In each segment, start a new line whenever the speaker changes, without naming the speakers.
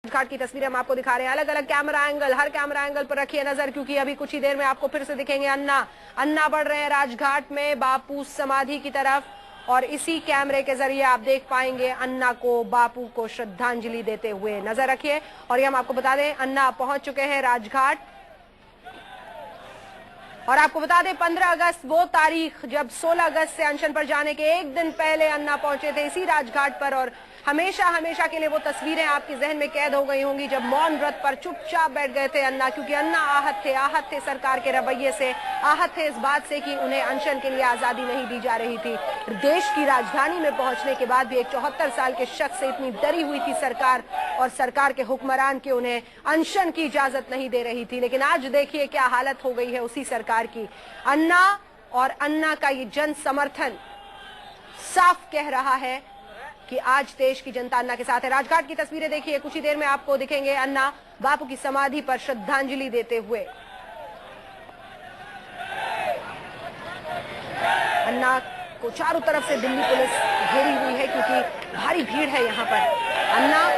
घाट की तस्वीरें हम आपको दिखा रहे हैं। अलग अलग कैमरा एंगल, हर कैमरा एंगल पर रखिए नजर, क्योंकि अभी कुछ ही देर में आपको फिर से दिखेंगे अन्ना बढ़ रहे हैं राजघाट में बापू समाधि की तरफ, और इसी कैमरे के जरिए आप देख पाएंगे अन्ना को, बापू को श्रद्धांजलि देते हुए। नजर रखिए। और ये हम आपको बता दें, अन्ना पहुंच चुके हैं राजघाट। और आपको बता दें 15 अगस्त वो तारीख जब 16 अगस्त से अनशन पर जाने के एक दिन पहले अन्ना पहुंचे थे इसी राजघाट पर, और हमेशा हमेशा के लिए वो तस्वीरें आपके जहन में कैद हो गई होंगी जब मौन व्रत पर चुपचाप बैठ गए थे अन्ना, क्योंकि अन्ना आहत थे सरकार के रवैये से, आहत थे इस बात से कि उन्हें अनशन के लिए आजादी नहीं दी जा रही थी। देश की राजधानी में पहुंचने के बाद भी एक 74 साल के शख्स से इतनी डरी हुई थी सरकार, और सरकार के हुक्मरान के उन्हें अनशन की इजाजत नहीं दे रही थी। लेकिन आज देखिए क्या हालत हो गई है उसी सरकार की। अन्ना और अन्ना का ये जन समर्थन साफ कह रहा है कि आज देश की जनता अन्ना के साथ है। राजघाट की तस्वीरें देखिए, कुछ ही देर में आपको दिखेंगे अन्ना बापू की समाधि पर श्रद्धांजलि देते हुए। अन्ना को चारों तरफ से दिल्ली पुलिस घेरी हुई है क्योंकि भारी भीड़ है यहाँ पर। अन्ना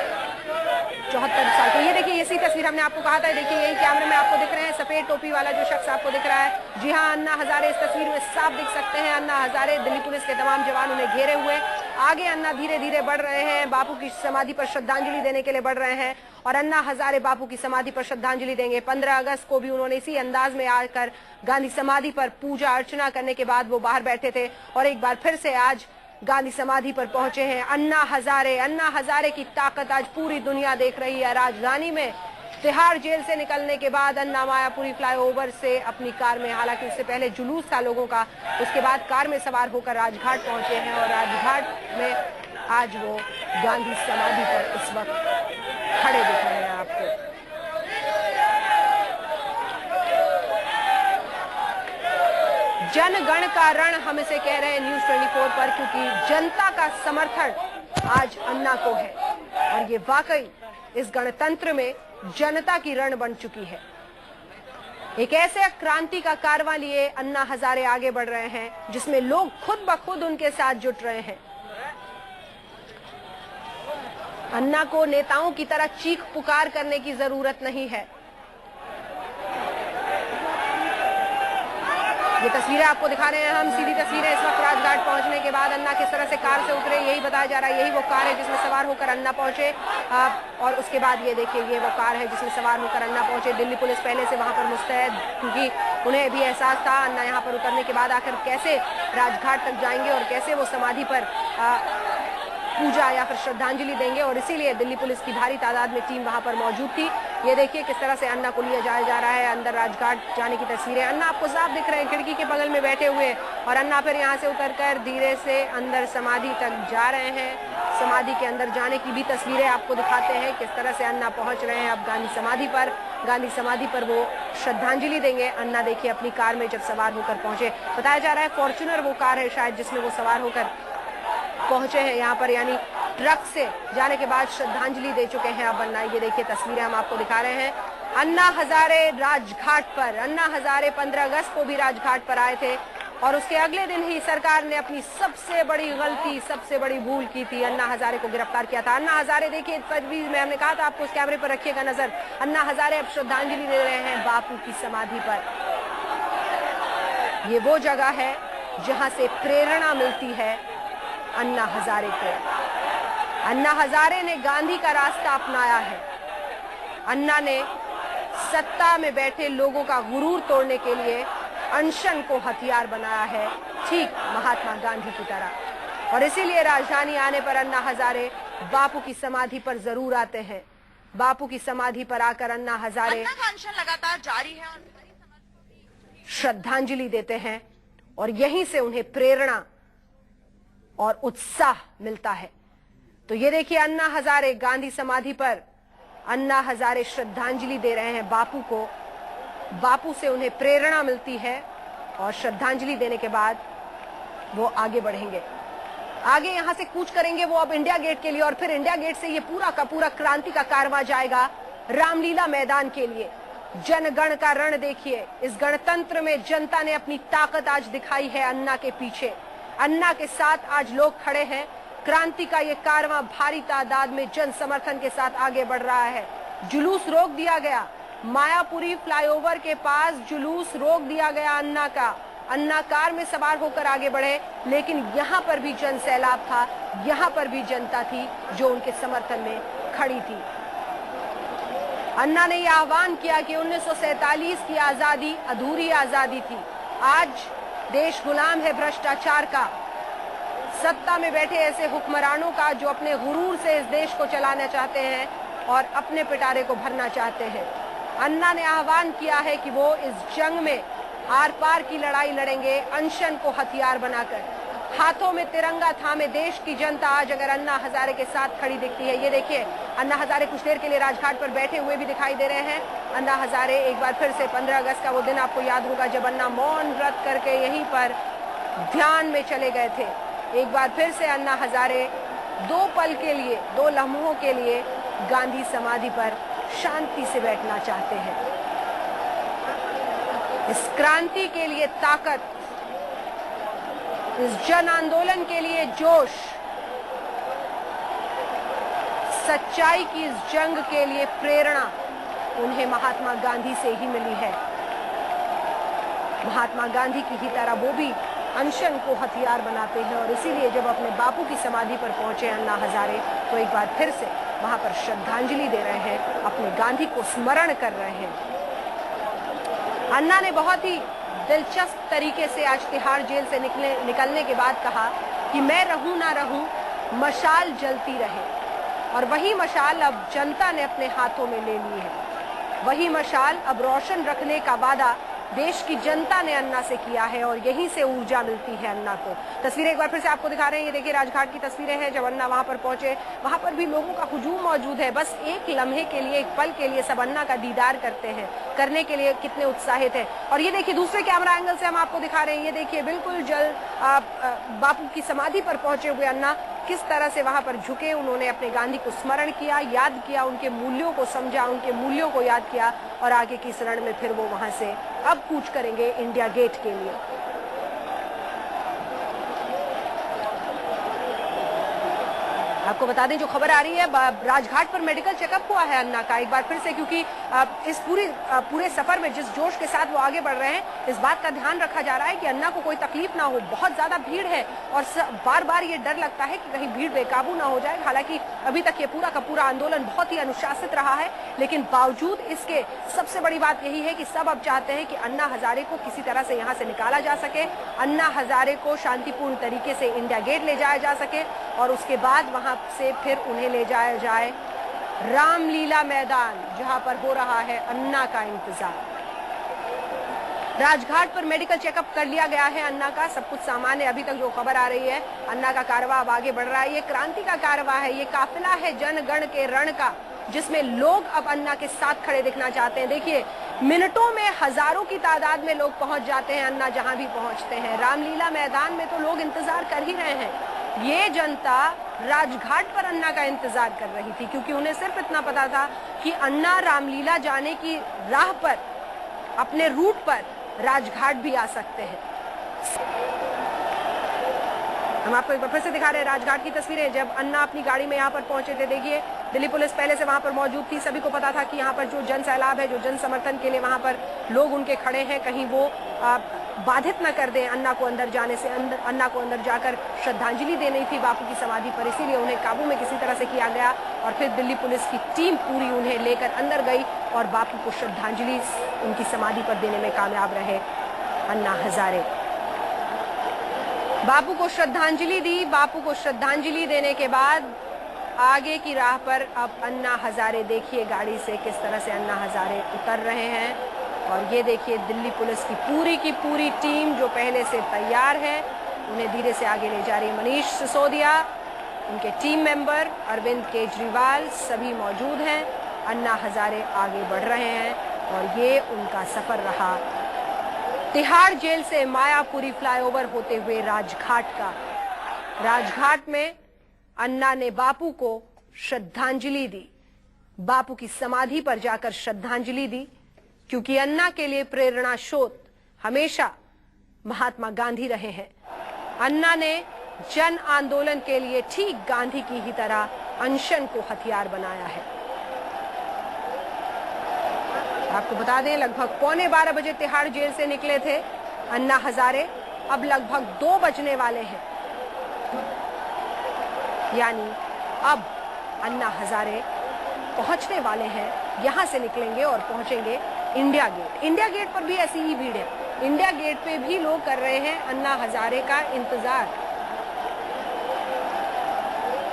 74 साल के, ये देखिए इसी तस्वीर हमने आपको कहा था, देखिए यही कैमरे में आपको दिख रहे हैं सफेद टोपी वाला जो शख्स आपको दिख रहा है। जी हाँ, अन्ना हजारे इस तस्वीर में साफ दिख सकते हैं। अन्ना हजारे, दिल्ली पुलिस के तमाम जवान उन्हें घेरे हुए आगे अन्ना धीरे धीरे बढ़ रहे हैं, बापू की समाधि पर श्रद्धांजलि देने के लिए बढ़ रहे हैं। और अन्ना हजारे बापू की समाधि पर श्रद्धांजलि देंगे। 15 अगस्त को भी उन्होंने इसी अंदाज में आकर गांधी समाधि पर पूजा अर्चना करने के बाद वो बाहर बैठे थे, और एक बार फिर से आज गांधी समाधि पर पहुंचे हैं अन्ना हजारे। अन्ना हजारे की ताकत आज पूरी दुनिया देख रही है। राजधानी में तिहाड़ जेल से निकलने के बाद अन्ना मायापुरी फ्लाईओवर से अपनी कार में, हालांकि उससे पहले जुलूस था लोगों का, उसके बाद कार में सवार होकर राजघाट पहुंचे हैं, और राजघाट में आज वो गांधी समाधि पर इस वक्त खड़े दिख रहे हैं आपको। जनगण का रण हम इसे कह रहे हैं न्यूज 24 पर, क्योंकि जनता का समर्थन आज अन्ना को है, और ये वाकई इस गणतंत्र में जनता की रण बन चुकी है। एक ऐसे क्रांति का कारवां लिए अन्ना हजारे आगे बढ़ रहे हैं जिसमें लोग खुद ब खुद उनके साथ जुट रहे हैं। अन्ना को नेताओं की तरह चीख पुकार करने की जरूरत नहीं है। ये तस्वीरें आपको दिखा रहे हैं हम, सीधी तस्वीरें इस वक्त राजघाट पहुंचने के बाद अन्ना किस तरह से कार से उतरे, यही बताया जा रहा है। यही वो कार है जिसमें सवार होकर अन्ना पहुंचे, और उसके बाद ये देखिए ये वो कार है जिसमें सवार होकर अन्ना पहुंचे। दिल्ली पुलिस पहले से वहां पर मुस्तैद, क्योंकि उन्हें भी एहसास था अन्ना यहाँ पर उतरने के बाद आखिर कैसे राजघाट तक जाएंगे और कैसे वो समाधि पर पूजा या फिर श्रद्धांजलि देंगे, और इसीलिए दिल्ली पुलिस की भारी तादाद में टीम वहां पर मौजूद थी। ये देखिए किस तरह से अन्ना को लिया जाया जा रहा है अंदर राजघाट जाने की तस्वीरें। अन्ना आपको साफ दिख रहे हैं खिड़की के बगल में बैठे हुए, और अन्ना फिर यहाँ से उतरकर धीरे से अंदर समाधि तक जा रहे हैं। समाधि के अंदर जाने की भी तस्वीरें आपको दिखाते हैं किस तरह से अन्ना पहुंच रहे हैं अब गांधी समाधि पर। गांधी समाधि पर वो श्रद्धांजलि देंगे। अन्ना देखिए अपनी कार में जब सवार होकर पहुंचे, बताया जा रहा है फॉर्च्यूनर वो कार है शायद जिसमें वो सवार होकर पहुंचे हैं यहाँ पर, यानी ट्रक से जाने के बाद श्रद्धांजलि दे चुके हैं अब अन्ना। ये देखिए तस्वीरें हम आपको दिखा रहे हैं अन्ना हजारे राजघाट पर। अन्ना हजारे 15 अगस्त को भी राजघाट पर आए थे, और उसके अगले दिन ही सरकार ने अपनी सबसे बड़ी गलती, सबसे बड़ी भूल की थी, अन्ना हजारे को गिरफ्तार किया था। अन्ना हजारे देखिए तस्वीर में, हमने कहा था आपको उस कैमरे पर रखिएगा नजर। अन्ना हजारे अब श्रद्धांजलि दे रहे हैं बापू की समाधि पर। ये वो जगह है जहां से प्रेरणा मिलती है अन्ना हजारे को। अन्ना हजारे ने गांधी का रास्ता अपनाया है। अन्ना ने सत्ता में बैठे लोगों का गुरूर तोड़ने के लिए अनशन को हथियार बनाया है, ठीक महात्मा गांधी की तरह। और इसीलिए राजधानी आने पर अन्ना हजारे बापू की समाधि पर जरूर आते हैं। बापू की समाधि पर आकर अन्ना हजारे
अनशन लगातार जारी है और
श्रद्धांजलि देते हैं, और यहीं से उन्हें प्रेरणा और उत्साह मिलता है। तो ये देखिए अन्ना हजारे गांधी समाधि पर, अन्ना हजारे श्रद्धांजलि दे रहे हैं बापू को। बापू से उन्हें प्रेरणा मिलती है, और श्रद्धांजलि देने के बाद वो आगे बढ़ेंगे, आगे यहां से कूच करेंगे वो अब इंडिया गेट के लिए, और फिर इंडिया गेट से ये पूरा का पूरा क्रांति का कारवां जाएगा रामलीला मैदान के लिए। जनगण का रण देखिए, इस गणतंत्र में जनता ने अपनी ताकत आज दिखाई है अन्ना के पीछे। अन्ना के साथ आज लोग खड़े हैं, क्रांति का ये कारवां भारी तादाद में जन समर्थन के साथ आगे बढ़ रहा है। जुलूस रोक दिया गया, मायापुरी फ्लाईओवर के पास जुलूस रोक दिया गया अन्ना का। अन्ना कार में सवार होकर आगे बढ़े, लेकिन यहाँ पर भी जन सैलाब था, यहाँ पर भी जनता थी जो उनके समर्थन में खड़ी थी। अन्ना ने यह आह्वान किया कि 1947 की आजादी अधूरी आजादी थी। आज देश गुलाम है भ्रष्टाचार का, सत्ता में बैठे ऐसे हुक्मरानों का जो अपने गुरूर से इस देश को चलाना चाहते हैं और अपने पिटारे को भरना चाहते हैं। अन्ना ने आह्वान किया है कि वो इस जंग में आर पार की लड़ाई लड़ेंगे, अनशन को हथियार बनाकर। हाथों में तिरंगा थामे देश की जनता आज अगर अन्ना हजारे के साथ खड़ी दिखती है। ये देखिए, अन्ना हजारे कुछ देर के लिए राजघाट पर बैठे हुए भी दिखाई दे रहे हैं। अन्ना हजारे एक बार फिर से 15 अगस्त का वो दिन आपको याद होगा जब अन्ना मौन व्रत करके यहीं पर ध्यान में चले गए थे। एक बार फिर से अन्ना हजारे 2 पल के लिए, 2 लम्हों के लिए गांधी समाधि पर शांति से बैठना चाहते हैं। इस क्रांति के लिए ताकत, इस जन आंदोलन के लिए जोश, सच्चाई की इस जंग के लिए प्रेरणा उन्हें महात्मा गांधी से ही मिली है। महात्मा गांधी की ही तरह वो भी अनशन को हथियार बनाते हैं और इसीलिए जब अपने बापू की समाधि पर पहुंचे अन्ना हजारे तो एक बार फिर से वहां पर श्रद्धांजलि दे रहे हैं, अपने गांधी को स्मरण कर रहे हैं। अन्ना ने बहुत ही दिलचस्प तरीके से आज तिहाड़ जेल से निकलने के बाद कहा कि मैं रहूं ना रहूं, मशाल जलती रहे। और वही मशाल अब जनता ने अपने हाथों में ले ली है। वही मशाल अब रोशन रखने का वादा देश की जनता ने अन्ना से किया है और यहीं से ऊर्जा मिलती है अन्ना को। तस्वीरें एक बार फिर से आपको दिखा रहे हैं। ये देखिए राजघाट की तस्वीरें हैं जब अन्ना वहां पर पहुंचे। वहां पर भी लोगों का हुजूम मौजूद है। बस एक लम्हे के लिए, एक पल के लिए सब अन्ना का दीदार करते हैं, करने के लिए कितने उत्साहित है। और ये देखिए दूसरे कैमरा एंगल से हम आपको दिखा रहे हैं। ये देखिए बिल्कुल जल बापू की समाधि पर पहुंचे हुए अन्ना किस तरह से वहां पर झुके, उन्होंने अपने गांधी को स्मरण किया, याद किया, उनके मूल्यों को समझा, उनके मूल्यों को याद किया और आगे की शरण में फिर वो वहां से अब कूच करेंगे इंडिया गेट के लिए। आपको बता दें जो खबर आ रही है, राजघाट पर मेडिकल चेकअप हुआ है अन्ना का एक बार फिर से, क्योंकि इस पूरे सफर में जिस जोश के साथ वो आगे बढ़ रहे हैं, इस बात का ध्यान रखा जा रहा है कि अन्ना को कोई तकलीफ ना हो। बहुत ज्यादा भीड़ है और बार बार ये डर लगता है कि कहीं भीड़ बेकाबू ना हो जाए। हालांकि अभी तक ये पूरा का पूरा आंदोलन बहुत ही अनुशासित रहा है, लेकिन बावजूद इसके सबसे बड़ी बात यही है कि सब अब चाहते हैं कि अन्ना हजारे को किसी तरह से यहाँ से निकाला जा सके, अन्ना हजारे को शांतिपूर्ण तरीके से इंडिया गेट ले जाया जा सके और उसके बाद वहां से फिर उन्हें ले जाया जाए रामलीला मैदान, जहां पर हो रहा है अन्ना का इंतजार। राजघाट पर मेडिकल चेकअप कर लिया गया है अन्ना का, सब कुछ सामान्य। अभी तक जो खबर आ रही है, अन्ना का कारवां अब आगे बढ़ रहा है। ये क्रांति का कारवां है, ये काफिला है जनगण के रण का, जिसमें लोग अब अन्ना के साथ खड़े दिखना चाहते हैं। देखिए मिनटों में हजारों की तादाद में लोग पहुंच जाते हैं अन्ना जहां भी पहुंचते हैं। रामलीला मैदान में तो लोग इंतजार कर ही रहे हैं। ये जनता राजघाट पर अन्ना का इंतजार कर रही थी, क्योंकि उन्हें सिर्फ इतना पता था कि अन्ना रामलीला जाने की राह पर, अपने रूट पर राजघाट भी आ सकते हैं। हम आपको एक बार फिर से दिखा रहे हैं राजघाट की तस्वीरें जब अन्ना अपनी गाड़ी में यहाँ पर पहुंचे थे। देखिए दिल्ली पुलिस पहले से वहां पर मौजूद थी, सभी को पता था कि यहाँ पर जो जन सैलाब है, जो जन समर्थन के लिए वहां पर लोग उनके खड़े हैं, कहीं वो बाधित न कर दें अन्ना को अंदर जाने से। अन्ना को अंदर जाकर श्रद्धांजलि देनी थी बापू की समाधि पर, इसीलिए उन्हें काबू में किसी तरह से किया गया और फिर दिल्ली पुलिस की टीम पूरी उन्हें लेकर अंदर गई और बापू को श्रद्धांजलि उनकी समाधि पर देने में कामयाब रहे अन्ना हजारे। बापू को श्रद्धांजलि दी। बापू को श्रद्धांजलि देने के बाद आगे की राह पर अब अन्ना हजारे, देखिए गाड़ी से किस तरह से अन्ना हजारे उतर रहे हैं और ये देखिए दिल्ली पुलिस की पूरी टीम जो पहले से तैयार है, उन्हें धीरे से आगे ले जा रही है। मनीष सिसोदिया, उनके टीम मेंबर, अरविंद केजरीवाल सभी मौजूद हैं। अन्ना हजारे आगे बढ़ रहे हैं और ये उनका सफर रहा तिहाड़ जेल से मायापुरी फ्लाईओवर होते हुए राजघाट का। राजघाट में अन्ना ने बापू को श्रद्धांजलि दी, बापू की समाधि पर जाकर श्रद्धांजलि दी, क्योंकि अन्ना के लिए प्रेरणा स्रोत हमेशा महात्मा गांधी रहे हैं। अन्ना ने जन आंदोलन के लिए ठीक गांधी की ही तरह अनशन को हथियार बनाया है। आपको बता दें, लगभग 11:15 बजे तिहाड़ जेल से निकले थे अन्ना हजारे। अब लगभग 2 बजने वाले हैं, यानी अब अन्ना हजारे पहुंचने वाले हैं, यहां से निकलेंगे और पहुंचेंगे इंडिया गेट। इंडिया गेट पर भी ऐसी ही भीड़ है। इंडिया गेट पे भी लोग कर रहे हैं अन्ना हजारे का इंतजार,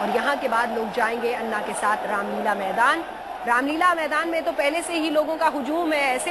और यहां के बाद लोग जाएंगे अन्ना के साथ रामलीला मैदान। रामलीला मैदान में तो पहले से ही लोगों का हुजूम है। ऐसे